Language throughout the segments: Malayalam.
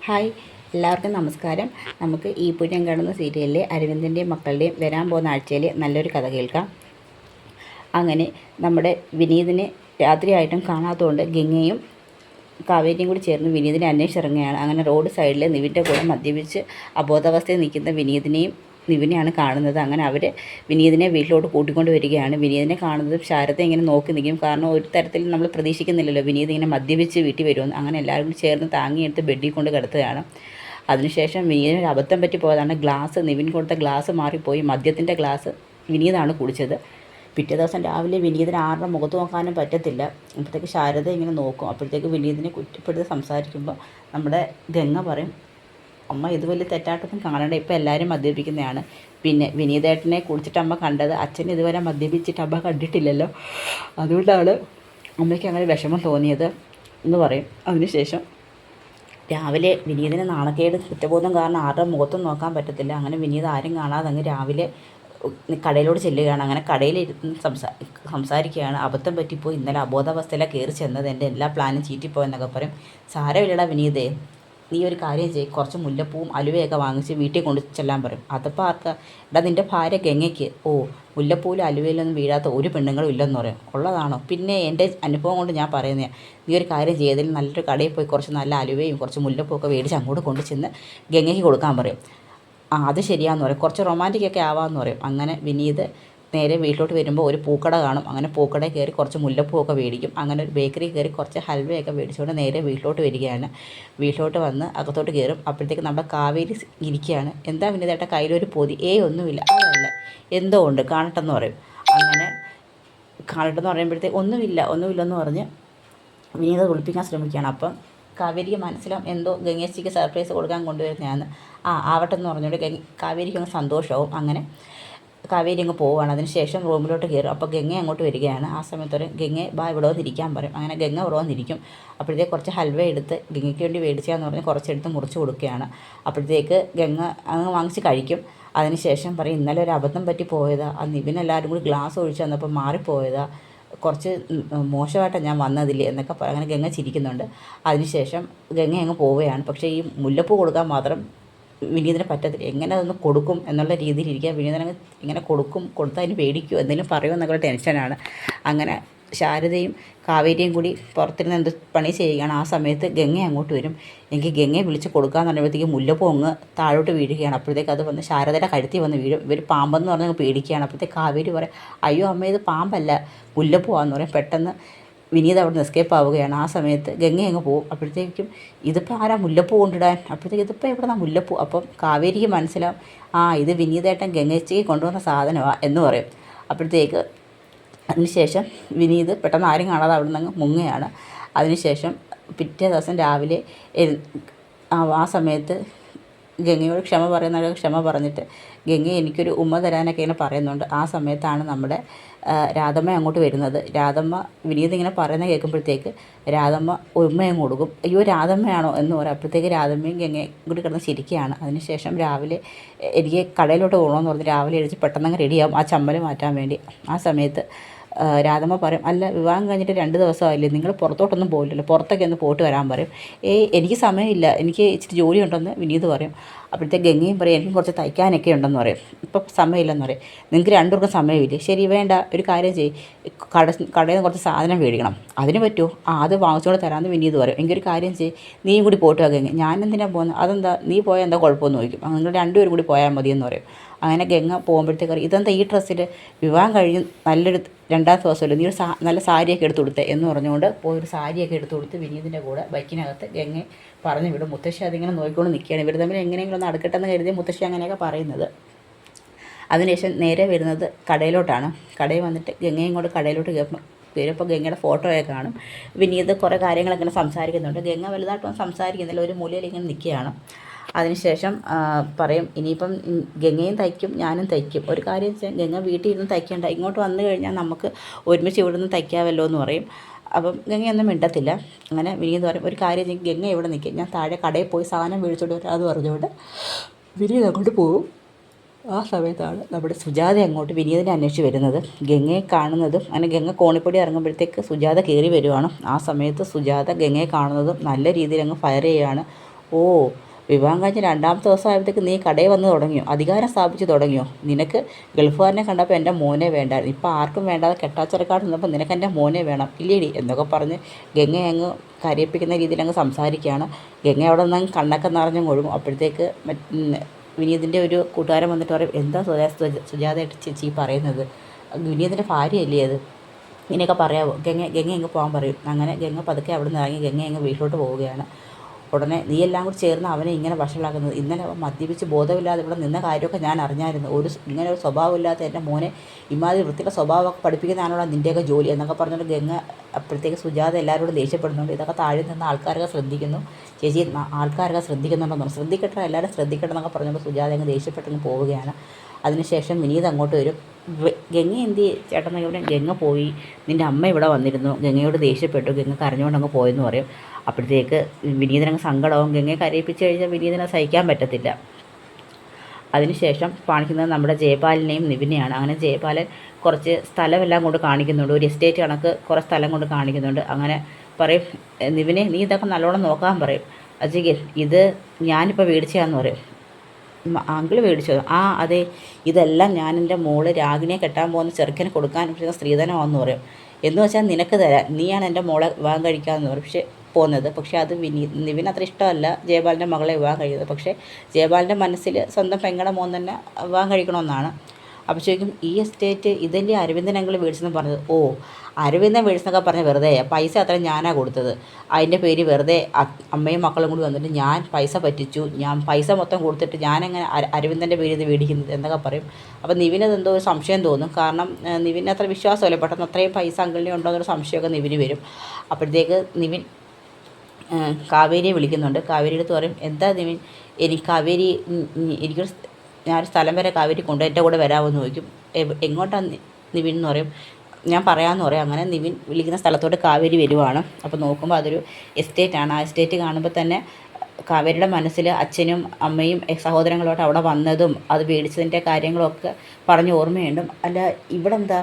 ഹായ്, എല്ലാവർക്കും നമസ്കാരം. നമുക്ക് ഈ പുരം കാണുന്ന സീരിയലിലെ അരവിന്ദിൻ്റെയും മക്കളുടെയും വരാൻ പോകുന്ന ആഴ്ചയിൽ നല്ലൊരു കഥ കേൾക്കാം. അങ്ങനെ നമ്മുടെ വിനീതിനെ രാത്രിയായിട്ടും കാണാത്തതുകൊണ്ട് ഗംഗയും കാവേരിയും കൂടി ചേർന്ന് വിനീതിനെ അന്വേഷിച്ചിറങ്ങുകയാണ്. അങ്ങനെ റോഡ് സൈഡിൽ നിവിൻ്റെ കൂടെ മദ്യപിച്ച് അബോധാവസ്ഥയിൽ നിൽക്കുന്ന നിവിനെയാണ് കാണുന്നത്. അങ്ങനെ അവർ വിനീതിനെ വീട്ടിലോട്ട് കൂട്ടിക്കൊണ്ട് വരികയാണ്. വിനീതിനെ കാണുന്നതും ശാരദ ഇങ്ങനെ നോക്കി നിൽക്കും. കാരണം ഒരു തരത്തിൽ നമ്മൾ പ്രതീക്ഷിക്കുന്നില്ലല്ലോ വിനീത് ഇങ്ങനെ മദ്യപിച്ച് വീട്ടിൽ വരുമെന്ന്. അങ്ങനെ എല്ലാവരും കൂടി ചേർന്ന് താങ്ങിയെടുത്ത് ബെഡിൽ കൊണ്ട് കിടത്തുകയാണ്. അതിനുശേഷം വിനീതിനൊരു അബദ്ധം പറ്റി പോയതാണ്. നിവിൻ കൊടുത്ത ഗ്ലാസ് മാറിപ്പോയി. മദ്യത്തിൻ്റെ ഗ്ലാസ് വിനീതാണ് കുടിച്ചത്. പിറ്റേ ദിവസം രാവിലെ വിനീതിന് ആരുടെ മുഖത്ത് നോക്കാനും പറ്റത്തില്ല. അപ്പോഴത്തേക്ക് ശാരദ ഇങ്ങനെ നോക്കും. അപ്പോഴത്തേക്ക് വിനീതിനെ കുറ്റപ്പെടുത്തി സംസാരിക്കുമ്പോൾ നമ്മുടെ ഗംഗ പറയും, അമ്മ ഇത് വലിയ തെറ്റായിട്ടൊന്നും കാണണ്ട, ഇപ്പോൾ എല്ലാവരും മദ്യപിക്കുന്നതാണ്. പിന്നെ വിനീതേട്ടനെ കുടിച്ചിട്ട് അമ്മ കണ്ടത്, അച്ഛൻ ഇതുവരെ മദ്യപിച്ചിട്ട് അമ്മ കണ്ടിട്ടില്ലല്ലോ, അതുകൊണ്ടാണ് അമ്മയ്ക്ക് അങ്ങനെ വിഷമം തോന്നിയത് എന്ന് പറയും. അതിനുശേഷം രാവിലെ വിനീതിന് നാണക്കേട് കുറ്റബോധം കാരണം ആരുടെ മുഖത്തും നോക്കാൻ പറ്റത്തില്ല. അങ്ങനെ വിനീത് ആരും കാണാതെ അങ്ങ് രാവിലെ കടയിലോട് ചെല്ലുകയാണ്. അങ്ങനെ കടയിലിരുന്ന് സംസാരിക്കുകയാണ്. അബദ്ധം പറ്റിപ്പോയി, ഇന്നലെ അബോധാവസ്ഥയിലാണ് കയറി ചെന്നത്, എൻ്റെ എല്ലാ പ്ലാനും ചീറ്റിപ്പോയെന്നൊക്കെ പറയും. സാരമില്ലടാ വിനീതേ, നീ ഒരു കാര്യം ചെയ്യും, കുറച്ച് മുല്ലപ്പൂവും അലുവയൊക്കെ വാങ്ങിച്ച് വീട്ടിൽ കൊണ്ട് ചെല്ലാൻ പറയും. അതപ്പോൾ ആർക്കാ? എടാ നിൻ്റെ ഭാര്യ ഗംഗയ്ക്ക്. ഓ, മുല്ലപ്പൂവിലും അലുവയിലൊന്നും വീഴാത്ത ഒരു പെണ്ണുങ്ങളും ഇല്ലെന്ന് പറയും. ഉള്ളതാണോ? പിന്നെ എൻ്റെ അനുഭവം കൊണ്ട് ഞാൻ പറയുന്നത്, നീ ഒരു കാര്യം ചെയ്തതിൽ നല്ലൊരു കടയിൽ പോയി കുറച്ച് നല്ല അലുവയും കുറച്ച് മുല്ലപ്പൂവൊക്കെ മേടിച്ച് അങ്ങോട്ട് കൊണ്ട് ചെന്ന് ഗംഗയ്ക്ക് കൊടുക്കാൻ പറയും. അത് ശരിയാന്ന് പറയും. കുറച്ച് റൊമാൻറ്റിക്കൊക്കെ ആവാമെന്ന് പറയും. അങ്ങനെ വിനീത് നേരെ വീട്ടിലോട്ട് വരുമ്പോൾ ഒരു പൂക്കട കാണും. അങ്ങനെ പൂക്കടയിൽ കയറി കുറച്ച് മുല്ലപ്പൂവൊക്കെ മേടിക്കും. അങ്ങനെ ഒരു ബേക്കറി കയറി കുറച്ച് ഹൽവയൊക്കെ മേടിച്ചുകൊണ്ട് നേരെ വീട്ടിലോട്ട് വരികയാണ്. വീട്ടിലോട്ട് വന്ന് അകത്തോട്ട് കയറും. അപ്പോഴത്തേക്ക് നമ്മുടെ കാവേരി ഇരിക്കുകയാണ്. എന്താ വിനീതേട്ട കയ്യിലൊരു പൊതി? ഒന്നുമില്ല. അതല്ല, എന്തോ ഉണ്ട്, കാണട്ടെന്ന് പറയും. അങ്ങനെ കാണട്ടെന്ന് പറയുമ്പോഴത്തേക്ക് ഒന്നുമില്ലെന്ന് പറഞ്ഞ് വിനീത കുളിപ്പിക്കാൻ ശ്രമിക്കുകയാണ്. അപ്പം കാവേരിക്ക് മനസ്സിലാവും എന്തോ ഗംഗേച്ചിക്ക് സർപ്രൈസ് കൊടുക്കാൻ കൊണ്ടുവരുന്നതാണ്. ആവട്ടെ എന്ന് പറഞ്ഞുകൊണ്ട് കാവേരിക്ക് അങ്ങ് സന്തോഷമാവും. അങ്ങനെ കാവേരി അങ്ങ് പോവുകയാണ്. അതിനുശേഷം റൂമിലോട്ട് കയറും. അപ്പോൾ ഗംഗ അങ്ങോട്ട് വരികയാണ്. ആ സമയത്തൊരു ഗംഗ ഇവിടെ വന്നിരിക്കാൻ പറയും. അങ്ങനെ ഗംഗ ഇവിടെ വന്നിരിക്കും. അപ്പോഴത്തേക്ക് കുറച്ച് ഹൽവ എടുത്ത് ഗംഗയ്ക്ക് വേണ്ടി മേടിച്ചാന്ന് പറഞ്ഞ് കുറച്ചെടുത്ത് മുറിച്ച് കൊടുക്കുകയാണ്. അപ്പോഴത്തേക്ക് ഗംഗ അങ്ങ് വാങ്ങിച്ച് കഴിക്കും. അതിനുശേഷം പറയും, ഇന്നലെ ഒരു അബദ്ധം പറ്റി പോയതാ, ആ നിവിനെല്ലാവരും കൂടി ഗ്ലാസ് ഒഴിച്ച് തന്നപ്പോൾ മാറിപ്പോയതാ, കുറച്ച് മോശമായിട്ടാണ് ഞാൻ വന്നതില്ലേ എന്നൊക്കെ അങ്ങനെ ഗംഗ ചിരിക്കുന്നുണ്ട്. അതിനുശേഷം ഗംഗ അങ്ങ് പോവുകയാണ്. പക്ഷേ ഈ മുല്ലപ്പൂ കൊടുക്കാൻ മാത്രം വിനീതിന് പറ്റത്തില്ല. എങ്ങനെ അതൊന്ന് കൊടുക്കും എന്നുള്ള രീതിയിലിരിക്കുക. വിനീതനങ്ങ് ഇങ്ങനെ കൊടുത്താൽ അതിന് പേടിക്കുമോ, എന്തെങ്കിലും പറയുമെന്നൊക്കെ ടെൻഷനാണ്. അങ്ങനെ ശാരദയും കാവേരിയും കൂടി പുറത്തിരുന്ന് എന്ത് പണി ചെയ്യുകയാണ്. ആ സമയത്ത് ഗംഗ അങ്ങോട്ട് വരും. എനിക്ക് ഗംഗയെ വിളിച്ച് കൊടുക്കാമെന്ന് പറയുമ്പോഴത്തേക്ക് മുല്ലപ്പൂ അങ്ങ് താഴോട്ട് വീഴുകയാണ്. അപ്പോഴത്തേക്ക് അത് വന്ന് ശാരദയുടെ കഴുത്തിൽ വന്ന് വീഴും. ഇവർ പാമ്പെന്ന് പറഞ്ഞ് പേടിക്കുകയാണ്. അപ്പോഴത്തേക്ക് കാവേരി പറയും, അയ്യോ അമ്മ ഇത് പാമ്പല്ല, മുല്ലപ്പൂവാന്ന് പറയും. പെട്ടെന്ന് വിനീത് അവിടെ നിന്ന് എസ്കേപ്പ് ആവുകയാണ്. ആ സമയത്ത് ഗംഗ അങ്ങ് പോകും. അപ്പോഴത്തേക്കും ഇതിപ്പോൾ ആരാ മുല്ലപ്പൂ കൊണ്ടിടാൻ? അപ്പോഴത്തേക്ക് ഇതിപ്പോൾ എവിടെ നിന്നാണ് മുല്ലപ്പൂ? അപ്പം കാവേരിക്ക് മനസ്സിലാവും, ഇത് വിനീതേട്ടൻ ഗംഗച്ചയ്ക്ക് കൊണ്ടുവന്ന സാധനമാണ് എന്ന് പറയും. അപ്പോഴത്തേക്ക് അതിനുശേഷം വിനീത് പെട്ടെന്ന് ആരും കാണാതെ അവിടെ നിന്ന് മുങ്ങുകയാണ്. അതിനുശേഷം പിറ്റേ ദിവസം രാവിലെ ആ സമയത്ത് ഗംഗയോട് ക്ഷമ പറഞ്ഞിട്ട് ഗംഗ എനിക്കൊരു ഉമ്മ തരാനൊക്കെ ഇങ്ങനെ പറയുന്നുണ്ട്. ആ സമയത്താണ് നമ്മുടെ രാധമ്മ അങ്ങോട്ട് വരുന്നത്. രാധമ്മ വിനീത് ഇങ്ങനെ പറയുന്നത് കേൾക്കുമ്പോഴത്തേക്ക് രാധമ്മ ഉമ്മയും കൊടുക്കും. അയ്യോ രാധമ്മയാണോ എന്ന് പറയും. അപ്പോഴത്തേക്ക് രാധമ്മയും ഗംഗയും കൂടി കിടന്ന് ചിരിക്കുകയാണ്. അതിനുശേഷം രാവിലെ എനിക്ക് കടയിലോട്ട് പോകണമെന്ന് പറഞ്ഞ് രാവിലെ എഴുതി പെട്ടെന്ന് റെഡിയാവും ആ ചമ്മൽ മാറ്റാൻ വേണ്ടി. ആ സമയത്ത് രാധമ്മ പറയും, അല്ല വിവാഹം കഴിഞ്ഞിട്ട് 2 ദിവസമായില്ലേ, നിങ്ങൾ പുറത്തോട്ടൊന്നും പോയില്ലല്ലോ, പുറത്തൊക്കെ ഒന്ന് പോയിട്ട് വരാൻ പറയും. എനിക്ക് സമയമില്ല, എനിക്ക് ഇച്ചിരി ജോലി ഉണ്ടെന്ന് വിനീത് പറയും. അപ്പോഴത്തെ ഗംഗയും പറയും, എനിക്കും കുറച്ച് തയ്ക്കാനൊക്കെ ഉണ്ടെന്ന് പറയും. ഇപ്പം സമയമില്ലെന്ന് പറയും. നിങ്ങൾക്ക് രണ്ടുപേർക്കും സമയമില്ലേ? ശരി വേണ്ട, ഒരു കാര്യം ചെയ്യും, കടയിൽ നിന്ന് കുറച്ച് സാധനം മേടിക്കണം, അതിന് പറ്റുമോ? അത് വാങ്ങിച്ചുകൊണ്ട് തരാമെന്ന് വിനീത് പറയും. എനിക്കൊരു കാര്യം ചെയ്യും, നീയും കൂടി പോയിട്ട് വാ ഗംഗ. ഞാനെന്തിനാണ് പോകുന്നത്? അതെന്താ, നീ പോയാൽ എന്താ കുഴപ്പമെന്ന് ചോദിക്കും. നിങ്ങൾ രണ്ടുപേരും കൂടി പോയാൽ മതിയെന്ന് പറയും. അങ്ങനെ ഗംഗ പോകുമ്പോഴത്തേക്ക് ഇതെന്താ ഈ ഡ്രസ്സിൽ, വിവാഹം കഴിഞ്ഞ് നല്ലൊരു 2ാമത്തെ ദിവസമല്ലോ, നീ ഒരു നല്ല സാരിയൊക്കെ എടുത്ത് കൊടുത്തേ എന്ന് പറഞ്ഞുകൊണ്ട് പോയൊരു സാരിയൊക്കെ എടുത്ത് കൊടുത്ത് വിനീതിൻ്റെ കൂടെ ബൈക്കിനകത്ത് ഗംഗയെ പറഞ്ഞു വിടും. മുത്തശ്ശി അതിങ്ങനെ നോക്കിക്കൊണ്ട് നിൽക്കുകയാണ്. ഇവർ തമ്മിൽ എങ്ങനെയെങ്കിലും ഒന്ന് അടുക്കട്ടെന്ന് കരുതി മുത്തശ്ശി അങ്ങനെയൊക്കെ പറയുന്നത്. അതിനുശേഷം നേരെ വരുന്നത് കടയിലോട്ടാണ്. കടയിൽ വന്നിട്ട് ഗംഗയും കൂടെ കടയിലോട്ട് കയറിയപ്പോൾ ഗംഗയുടെ ഫോട്ടോയൊക്കെ കാണും. വിനീത് കുറേ കാര്യങ്ങളൊക്കെ ഇങ്ങനെ സംസാരിക്കുന്നുണ്ട്. ഗംഗ വലുതായിട്ടൊന്നും സംസാരിക്കുന്നില്ല, ഒരു മൂലയിൽ ഇങ്ങനെ നിൽക്കുകയാണ്. അതിനുശേഷം പറയും, ഇനിയിപ്പം ഗംഗയും തയ്ക്കും ഞാനും തയ്ക്കും. ഒരു കാര്യം വെച്ചാൽ ഗംഗ വീട്ടിൽ ഇരുന്ന് തയ്ക്കേണ്ട, ഇങ്ങോട്ട് വന്നു കഴിഞ്ഞാൽ നമുക്ക് ഒരുമിച്ച് ഇവിടെ നിന്ന് തയ്ക്കാമല്ലോ എന്ന് പറയും. അപ്പം ഗംഗയൊന്നും മിണ്ടത്തില്ല. അങ്ങനെ വിനീത് പറയും, ഒരു കാര്യം ചെയ്യും, ഗംഗ ഇവിടെ നിൽക്കും, ഞാൻ താഴെ കടയിൽ പോയി സാധനം മേടിച്ചോണ്ട് വരാമെന്ന് പറഞ്ഞുകൊണ്ട് വിനീത് അങ്ങോട്ട് പോകും. ആ സമയത്താണ് നമ്മുടെ സുജാത അങ്ങോട്ട് വിനീതിനെ അന്വേഷിച്ച് വരുന്നത്. ഗംഗയെ കാണുന്നതും അങ്ങനെ ഗംഗ കോണിപ്പടി ഇറങ്ങുമ്പോഴത്തേക്ക് സുജാത കയറി വരുവാണ്. ആ സമയത്ത് സുജാത ഗംഗയെ കാണുന്നതും നല്ല രീതിയിൽ അങ്ങ് ഫയർ ചെയ്യുകയാണ്. ഓ, വിവാഹം കഴിഞ്ഞ് രണ്ടാമത്തെ ദിവസം ആയപ്പോഴത്തേക്ക് നീ കടയിൽ വന്ന് തുടങ്ങിയോ, അധികാരം സ്ഥാപിച്ച് തുടങ്ങിയോ? നിനക്ക് ഗൾഫുകാരനെ കണ്ടപ്പോൾ എൻ്റെ മോനെ വേണ്ടായിരുന്നു, ഇപ്പം ആർക്കും വേണ്ടാതെ കെട്ടാച്ചറക്കാട് നിന്നപ്പോൾ നിനക്ക് എൻ്റെ മോനെ വേണം ഇല്ലേടി എന്നൊക്കെ പറഞ്ഞ് ഗംഗ അങ്ങ് കരയിപ്പിക്കുന്ന രീതിയിൽ അങ്ങ് സംസാരിക്കുകയാണ്. ഗംഗ അവിടെ നിന്ന് കണ്ണൊക്കെ നിറഞ്ഞ് ഒഴുകും. അപ്പോഴത്തേക്ക് വിനീതിൻ്റെ ഒരു കൂട്ടുകാരൻ വന്നിട്ട് പറയും, എന്താ സുജാതയായിട്ട് ചേച്ചി പറയുന്നത്, വിനീതിൻ്റെ ഭാര്യയല്ലേ അത്, ഇങ്ങനെയൊക്കെ പറയാമോ? ഗംഗ അങ്ങ് പോകാൻ പറയും. അങ്ങനെ ഗംഗ പതുക്കെ അവിടെ നിന്ന് ഇറങ്ങി ഗംഗ അങ്ങ് വീട്ടിലോട്ട് പോവുകയാണ്. ഉടനെ നീ എല്ലാം കൂടി ചേർന്ന് അവനെ ഇങ്ങനെ വഷളാക്കുന്നത്, ഇന്നലെ അവൻ മദ്യപിച്ച് ബോധമില്ലാതെ ഇവിടെ നിന്ന കാര്യമൊക്കെ ഞാൻ അറിഞ്ഞായിരുന്നു, ഇങ്ങനെ ഒരു സ്വഭാവമില്ലാത്ത എൻ്റെ മോനെ ഇമാതിരി വൃത്തിയുടെ സ്വഭാവമൊക്കെ പഠിപ്പിക്കുന്നതാണോ നിൻ്റെയൊക്കെ ജോലി എന്നൊക്കെ പറഞ്ഞുകൊണ്ട് ഗംഗ അപ്പോഴത്തേക്ക് സുജാത എല്ലാവരോടും ദേഷ്യപ്പെടുന്നുണ്ട്. ഇതൊക്കെ താഴെ നിന്ന് ആൾക്കാരൊക്കെ ശ്രദ്ധിക്കുന്നു. ചേച്ചി ആൾക്കാരൊക്കെ ശ്രദ്ധിക്കുന്നുണ്ടെന്നോ, ശ്രദ്ധിക്കട്ടെ എല്ലാവരും ശ്രദ്ധിക്കട്ടെ എന്നൊക്കെ പറഞ്ഞുകൊണ്ട് സുജാത അങ്ങ് ദേഷ്യപ്പെട്ടങ്ങ് പോവുകയാണ്. അതിനുശേഷം വിനീത് അങ്ങോട്ട് വരും. ഗംഗ എന്ത് ചേട്ടൻ ഇവിടെ, ഗംഗ പോയി, നിൻ്റെ അമ്മ ഇവിടെ വന്നിരുന്നു, ഗംഗയോട് ദേഷ്യപ്പെട്ടു, ഗംഗ കരഞ്ഞുകൊണ്ടങ്ങ് പോയെന്ന് പറയും. അപ്പോഴത്തേക്ക് വിനീതനങ്ങ് സങ്കടവും, ഗംഗയെ കരയിപ്പിച്ച് കഴിഞ്ഞാൽ വിനീതനെ സഹിക്കാൻ പറ്റത്തില്ല. അതിനുശേഷം കാണിക്കുന്നത് നമ്മുടെ ജയപാലിനെയും നിവിനെയാണ്. അങ്ങനെ ജയപാലൻ കുറച്ച് സ്ഥലമെല്ലാം കൊണ്ട് കാണിക്കുന്നുണ്ട്, ഒരു എസ്റ്റേറ്റ് കണക്ക് കുറേ സ്ഥലം കൊണ്ട് കാണിക്കുന്നുണ്ട്. അങ്ങനെ പറയും, നിവിനെ നീ ഇതൊക്കെ നല്ലോണം നോക്കാൻ പറയും. അജയ്ക്ക് ഇത് ഞാനിപ്പോൾ മേടിച്ചതാന്ന് പറയും. അങ്കിള് മേടിച്ചോ? ആ അതെ, ഇതെല്ലാം ഞാൻ എൻ്റെ മോള് രാഗിണിയെ കെട്ടാൻ പോകുന്ന ചെറുക്കന് കൊടുക്കാൻ പറ്റുന്ന സ്ത്രീധനമാണെന്ന് പറയും. എന്ന് വെച്ചാൽ നിനക്ക് തരാം, നീയാണ് എൻ്റെ മോളെ വിവാഹം കഴിക്കാമെന്ന് പറയും. പക്ഷേ അത് നിവിൻ അത്ര ഇഷ്ടമല്ല ജയപാലിൻ്റെ മകളെ വിവാഹം കഴിക്കുന്നത്. പക്ഷേ ജയപാലിൻ്റെ മനസ്സിൽ സ്വന്തം പെങ്ങളുടെ മോൻ തന്നെ വിവാഹം കഴിക്കണമെന്നാണ്. അപ്പോൾ ചോദിക്കും, ഈ എസ്റ്റേറ്റ് ഇതല്ലേ അരവിന്ദൻ അങ്കിൾ മേടിച്ചെന്ന് പറഞ്ഞത്? ഓ, അരവിന്ദൻ മേടിച്ചെന്നൊക്കെ പറഞ്ഞ് വെറുതെ, പൈസ അത്ര ഞാനാണ് കൊടുത്തത്, അതിൻ്റെ പേര് വെറുതെ അമ്മയും മക്കളും കൂടി വന്നിട്ട് ഞാൻ പൈസ പറ്റിച്ചു, ഞാൻ പൈസ മൊത്തം കൊടുത്തിട്ട് ഞാനെങ്ങനെ അരവിന്ദൻ്റെ പേര് ഇത് മേടിക്കുന്നത് എന്നൊക്കെ പറയും. അപ്പോൾ നിവിനത് എന്തോ ഒരു സംശയം തോന്നും. കാരണം നിവിന് അത്ര വിശ്വാസമല്ല, പെട്ടെന്ന് അത്രയും പൈസ അങ്കിളിനെ ഉണ്ടോ എന്നൊരു സംശയമൊക്കെ നിവിന് വരും. അപ്പോഴത്തേക്ക് നിവിൻ കാവേരിയെ വിളിക്കുന്നുണ്ട്. കാവേരിയുടെ അടുത്ത് പറയും, എന്താ നിവിൻ, എനിക്ക് കാവേരി എനിക്കൊരു ഞാനൊരു സ്ഥലം വരെ കാവേരി കൊണ്ട് എൻ്റെ കൂടെ വരാമെന്ന് ചോദിക്കും. എങ്ങോട്ടാണ് നിവിൻ എന്ന് പറയും. ഞാൻ പറയാമെന്ന് പറയും. അങ്ങനെ നിവിൻ വിളിക്കുന്ന സ്ഥലത്തോട്ട് കാവേരി വരുവാണ്. അപ്പോൾ നോക്കുമ്പോൾ അതൊരു എസ്റ്റേറ്റാണ്. ആ എസ്റ്റേറ്റ് കാണുമ്പോൾ തന്നെ കാവേരിയുടെ മനസ്സിൽ അച്ഛനും അമ്മയും സഹോദരങ്ങളോട്ട് അവിടെ വന്നതും അത് മേടിച്ചതിൻ്റെ കാര്യങ്ങളൊക്കെ പറഞ്ഞ് ഓർമ്മയുണ്ട്. അല്ല ഇവിടെ എന്താ,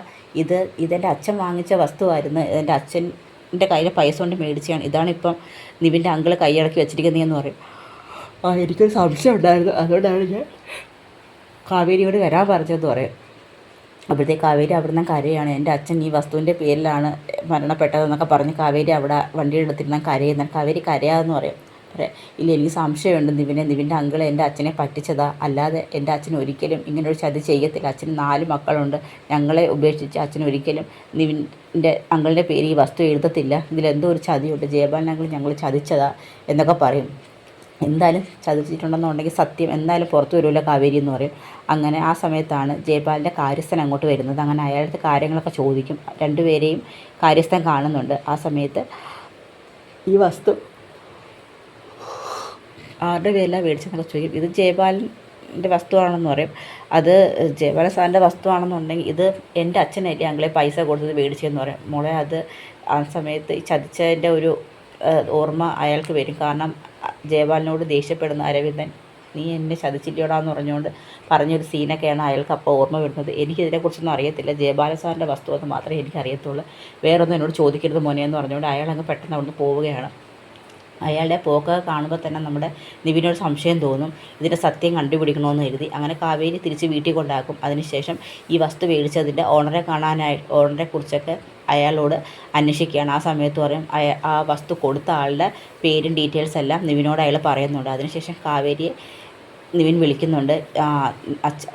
ഇതെൻ്റെ അച്ഛൻ വാങ്ങിച്ച വസ്തുവായിരുന്നു, എൻ്റെ അച്ഛൻ്റെ കയ്യിൽ പൈസ കൊണ്ട് മേടിച്ചാണ്, ഇതാണിപ്പം നിവിൻ്റെ അങ്കിള് കൈയടക്കി വെച്ചിരിക്കുന്നതെന്ന് പറയും. എനിക്കൊരു സംശയം ഉണ്ടായിരുന്നു, അതുകൊണ്ടാണ് ഞാൻ കാവേരിയോട് വരാൻ പറഞ്ഞതെന്ന് പറയും. അപ്പോഴത്തേക്ക് കാവേരി അവിടെ നിന്ന് കരയാണ്, എൻ്റെ അച്ഛൻ ഈ വസ്തുവിൻ്റെ പേരിലാണ് മരണപ്പെട്ടതെന്നൊക്കെ പറഞ്ഞ് കാവേരി അവിടെ വണ്ടിയുടെ അടുത്തിരുന്നാൽ കരയുന്ന. കാവേരി കരയാതെന്ന് പറയും. ഇല്ല, എനിക്ക് സംശയമുണ്ട് നിവിൻ്റെ അങ്കിള് എൻ്റെ അച്ഛനെ പറ്റിച്ചതാ, അല്ലാതെ എൻ്റെ അച്ഛൻ ഒരിക്കലും ഇങ്ങനൊരു ചതി ചെയ്യത്തില്ല. അച്ഛന് 4 മക്കളുണ്ട്, ഞങ്ങളെ ഉപേക്ഷിച്ച് അച്ഛൻ ഒരിക്കലും നിവിൻ്റെ അങ്കിളിൻ്റെ പേര് ഈ വസ്തു എഴുതത്തില്ല, ഇതിലെന്തോ ഒരു ചതിയുണ്ട്, ജയപാലൻ അങ്കിൾ ഞങ്ങൾ ചതിച്ചതാ എന്നൊക്കെ പറയും. എന്തായാലും ചതിച്ചിട്ടുണ്ടെന്നുണ്ടെങ്കിൽ സത്യം എന്തായാലും പുറത്തു വരുമല്ലോ കാവേരി എന്ന് പറയും. അങ്ങനെ ആ സമയത്താണ് ജയപാലിൻ്റെ കാര്യസ്ഥൻ അങ്ങോട്ട് വരുന്നത്. അങ്ങനെ അയാളുടെ കാര്യങ്ങളൊക്കെ ചോദിക്കും. രണ്ടുപേരെയും കാര്യസ്ഥൻ കാണുന്നുണ്ട്. ആ സമയത്ത് ഈ വസ്തു ആരുടെ പേരിലാണ് മേടിച്ചെന്നൊക്കെ ചോദിക്കും. ഇത് ജയപാലിൻ്റെ വസ്തുവാണെന്ന് പറയും. അത് ജയപാലൻ സാറിൻ്റെ വസ്തുവാണെന്നുണ്ടെങ്കിൽ ഇത് എൻ്റെ അച്ഛനല്ലേ അങ്ങളെ പൈസ കൊടുത്തത് മേടിച്ചതെന്ന് പറയും. മോളെ അത് ആ സമയത്ത് ഈ ചതിച്ചതിൻ്റെ ഒരു ഓർമ്മ അയാൾക്ക് വരും. കാരണം ജയപാലിനോട് ദേഷ്യപ്പെടുന്ന അരവിന്ദൻ, നീ എന്നെ ചതിച്ചില്ലോടാന്ന് പറഞ്ഞൊരു സീനൊക്കെയാണ് അയാൾക്ക് അപ്പോൾ ഓർമ്മ വരുന്നത്. എനിക്കിതിനെക്കുറിച്ചൊന്നും അറിയത്തില്ല, ജയപാലൻ സാറിൻ്റെ വസ്തു എന്ന് മാത്രമേ എനിക്കറിയത്തുള്ളൂ, വേറൊന്നും എന്നോട് ചോദിക്കരുത് മോനെ എന്ന് പറഞ്ഞുകൊണ്ട് അയാളങ്ങ് പെട്ടെന്ന് അവിടുന്ന് പോവുകയാണ്. അയാളുടെ പോക്ക് കാണുമ്പോൾ തന്നെ നമ്മുടെ നിവിനൊരു സംശയം തോന്നും, ഇതിൻ്റെ സത്യം കണ്ടുപിടിക്കണമെന്ന് കരുതി. അങ്ങനെ കാവേരി തിരിച്ച് വീട്ടിൽ കൊണ്ടാക്കും. അതിനുശേഷം ഈ വസ്തു മേടിച്ചതിൻ്റെ ഓണറെ കുറിച്ചൊക്കെ അയാളോട് അന്വേഷിക്കുകയാണ്. ആ സമയത്ത് പറയും ആ വസ്തു കൊടുത്ത ആളുടെ പേരും ഡീറ്റെയിൽസ് എല്ലാം നിവിനോട് അയാൾ പറയുന്നുണ്ട്. അതിനുശേഷം കാവേരിയെ നിവിൻ വിളിക്കുന്നുണ്ട്.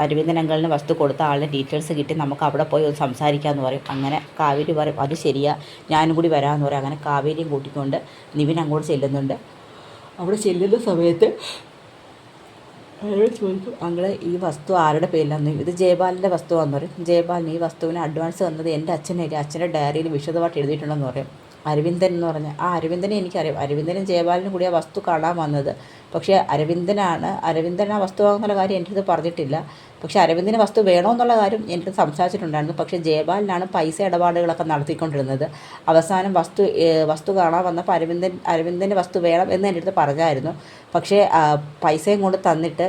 അരവിന്ദൻ അങ്കിളിന് വസ്തു കൊടുത്ത ആളുടെ ഡീറ്റെയിൽസ് കിട്ടി, നമുക്ക് അവിടെ പോയി ഒന്ന് സംസാരിക്കാമെന്ന് പറയും. അങ്ങനെ കാവേരി പറയും, അത് ശരിയാ, ഞാനും കൂടി വരാമെന്ന് പറയും. അങ്ങനെ കാവേരിയും കൂട്ടിക്കൊണ്ട് നിവിൻ അങ്ങോട്ട് ചെല്ലുന്നുണ്ട്. അവിടെ ചെല്ലുന്ന സമയത്ത് അയാൾ ചോദിക്കും, അങ്ങളെ ഈ വസ്തു ആരുടെ പേരിലാന്ന്? ഇത് ജയപാലിൻ്റെ വസ്തുവാന്ന് പറയും. ജയപാലിന് ഈ വസ്തുവിന് അഡ്വാൻസ് തന്നത് എൻ്റെ അച്ഛനല്ലേ, അച്ഛൻ്റെ ഡയറിയിൽ വിശദമായിട്ട് എഴുതിയിട്ടുണ്ടെന്ന് പറയും. അരവിന്ദൻ എന്ന് പറഞ്ഞാൽ ആ അരവിന്ദനെ എനിക്കറിയാം, അരവിന്ദനും ജയപാലിനും കൂടി ആ വസ്തു കാണാൻ വന്നത്. പക്ഷേ അരവിന്ദൻ ആ വസ്തു വാങ്ങുന്നുള്ള കാര്യം എൻ്റെ അടുത്ത് പറഞ്ഞിട്ടില്ല. പക്ഷേ അരവിന്ദന് വസ്തു വേണമെന്നുള്ള കാര്യം എൻ്റെ അടുത്ത് സംസാരിച്ചിട്ടുണ്ടായിരുന്നു. പക്ഷേ ജയപാലിനാണ് പൈസ ഇടപാടുകളൊക്കെ നടത്തിക്കൊണ്ടിരുന്നത്. അവസാനം വസ്തു കാണാൻ വന്നപ്പോൾ അരവിന്ദൻ്റെ വസ്തു വേണം എന്ന് എൻ്റെ അടുത്ത് പറഞ്ഞായിരുന്നു. പക്ഷേ പൈസയും കൊണ്ട് തന്നിട്ട്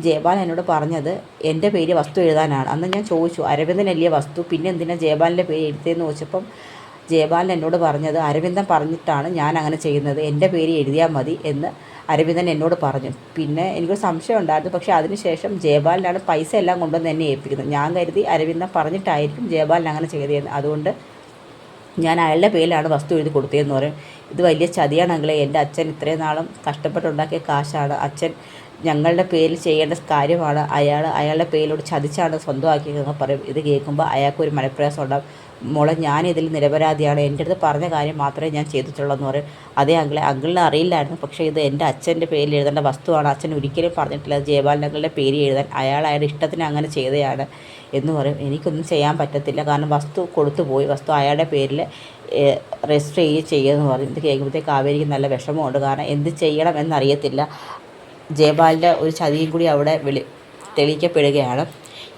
ജയപാലൻ എന്നോട് പറഞ്ഞത് എൻ്റെ പേര് വസ്തു എഴുതാനാണ്. അന്ന് ഞാൻ ചോദിച്ചു, അരവിന്ദനല്ലേ വസ്തു, പിന്നെ എന്തിനാ ജയപാലിൻ്റെ പേര് എഴുതിയെന്ന് ചോദിച്ചപ്പം ജയപാലൻ എന്നോട് പറഞ്ഞത്, അരവിന്ദൻ പറഞ്ഞിട്ടാണ് ഞാൻ അങ്ങനെ ചെയ്യുന്നത്, എൻ്റെ പേര് എഴുതിയാൽ മതി എന്ന് അരവിന്ദൻ എന്നോട് പറഞ്ഞു. പിന്നെ എനിക്കൊരു സംശയം ഉണ്ടായിരുന്നു. പക്ഷേ അതിനുശേഷം ജയപാലിനാണ് പൈസ എല്ലാം കൊണ്ടുവന്ന് എന്നെ ഏൽപ്പിക്കുന്നത്. ഞാൻ കരുതി അരവിന്ദൻ പറഞ്ഞിട്ടായിരിക്കും ജയപാലിന് അങ്ങനെ ചെയ്തതെന്ന്. അതുകൊണ്ട് ഞാൻ അയാളുടെ പേരിലാണ് വസ്തു എഴുതി കൊടുത്തതെന്ന് പറയും. ഇത് വലിയ ചതിയാണ് അങ്കിളെ. എൻ്റെ അച്ഛൻ ഇത്രയും നാളും കഷ്ടപ്പെട്ടുണ്ടാക്കിയ കാശാണ്. അച്ഛൻ ഞങ്ങളുടെ പേരിൽ ചെയ്യേണ്ട കാര്യമാണ്. അയാളുടെ പേരിലോട് ചതിച്ചാണ് സ്വന്തമാക്കിയതെന്നൊക്കെ പറയും. ഇത് കേൾക്കുമ്പോൾ അയാൾക്കൊരു മനപ്രയാസം ഉണ്ടാകും. മോളെ, ഞാനിതിൽ നിരപരാധിയാണ്. എൻ്റെ അടുത്ത് പറഞ്ഞ കാര്യം മാത്രമേ ഞാൻ ചെയ്തിട്ടുള്ളൂ എന്ന് പറയും. അതേ അങ്കിളെ, അങ്കിളിനെ അറിയില്ലായിരുന്നു. പക്ഷേ ഇത് എൻ്റെ അച്ഛൻ്റെ പേരിൽ എഴുതേണ്ട വസ്തുവാണ്. അച്ഛൻ ഒരിക്കലും പറഞ്ഞിട്ടില്ല ജയപാലൻ അങ്കിളുടെ പേര് എഴുതാൻ. അയാളുടെ ഇഷ്ടത്തിന് അങ്ങനെ ചെയ്തതാണ് എന്ന് പറയും. എനിക്കൊന്നും ചെയ്യാൻ പറ്റത്തില്ല, കാരണം വസ്തു കൊടുത്തു പോയി. വസ്തു അയാളുടെ പേരിൽ രജിസ്റ്റർ ചെയ്യുമെന്ന് പറയും. ഇത് കേൾക്കുമ്പോഴത്തേക്ക് കാവേരിക്ക് നല്ല വിഷമമുണ്ട്. കാരണം എന്ത് ചെയ്യണം എന്നറിയത്തില്ല. ജയപാലിൻ്റെ ഒരു ചതിയും കൂടി അവിടെ തെളിയിക്കപ്പെടുകയാണ്.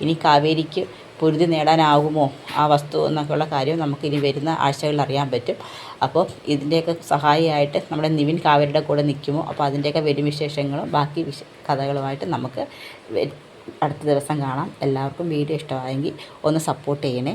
ഇനി കാവേരിക്ക് പൊരുതി നേടാനാകുമോ ആ വസ്തു എന്നൊക്കെയുള്ള കാര്യം നമുക്കിനി വരുന്ന ആഴ്ചകളിൽ അറിയാൻ പറ്റും. അപ്പോൾ ഇതിൻ്റെയൊക്കെ സഹായിയായിട്ട് നമ്മുടെ നിവിൻ കാവേരിയുടെ കൂടെ നിൽക്കുമോ? അപ്പോൾ അതിൻ്റെയൊക്കെ വരും വിശേഷങ്ങളും ബാക്കി കഥകളുമായിട്ട് നമുക്ക് അടുത്ത ദിവസം കാണാം. എല്ലാവർക്കും വീഡിയോ ഇഷ്ടമായെങ്കിൽ ഒന്ന് സപ്പോർട്ട് ചെയ്യണേ.